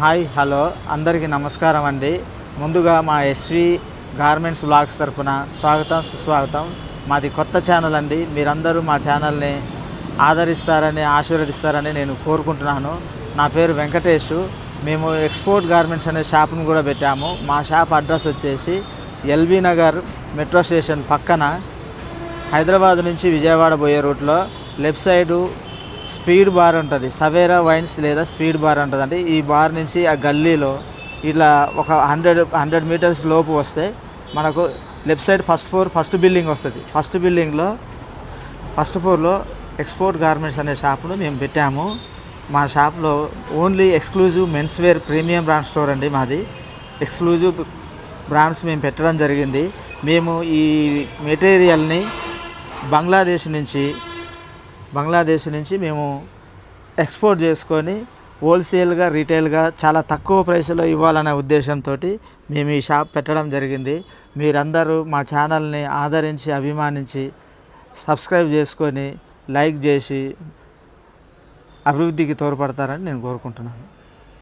Hi hello అందరికీ నమస్కారం అండి. ముందుగా మా ఎస్వి గార్మెంట్స్ వ్లాగ్స్ తరపున స్వాగతం సుస్వాగతం. మాది కొత్త ఛానల్ అండి. మీరందరూ మా ఛానల్ని ఆదరిస్తారని ఆశీర్వదిస్తారని నేను కోరుకుంటున్నాను. నా పేరు వెంకటేష్. మేము ఎక్స్పోర్ట్ గార్మెంట్స్ అనే షాప్ను కూడా పెట్టాము. మా షాప్ అడ్రస్ వచ్చేసి ఎల్బీ నగర్ మెట్రో స్టేషన్ పక్కన, హైదరాబాద్ నుంచి విజయవాడ పోయే రూట్లో లెఫ్ట్ సైడు స్పీడ్ బార్ ఉంటుంది. సవేరా వైన్స్ లేదా స్పీడ్ బార్ ఉంటుందండి. ఈ బార్ నుంచి ఆ గల్లీలో ఇలా ఒక 100 మీటర్స్ లోపు వస్తే మనకు లెఫ్ట్ సైడ్ ఫస్ట్ బిల్డింగ్ వస్తుంది. ఫస్ట్ ఫ్లోర్లో ఎక్స్పోర్ట్ గార్మెంట్స్ అనే షాప్ను మేము పెట్టాము. మా షాప్లో only exclusive men's wear premium brand store అండి. మాది ఎక్స్క్లూజివ్ బ్రాండ్స్ మేము పెట్టడం జరిగింది. మేము ఈ మెటీరియల్ని బంగ్లాదేశ్ నుంచి మేము ఎక్స్పోర్ట్ చేసుకొని హోల్సేల్గా రీటైల్గా చాలా తక్కువ ప్రైస్లో ఇవ్వాలనే ఉద్దేశంతో మేము ఈ షాప్ పెట్టడం జరిగింది. మీరందరూ మా ఛానల్ని ఆదరించి అభిమానించి సబ్స్క్రైబ్ చేసుకొని లైక్ చేసి అభివృద్ధికి తోడ్పడతారని నేను కోరుకుంటున్నాను.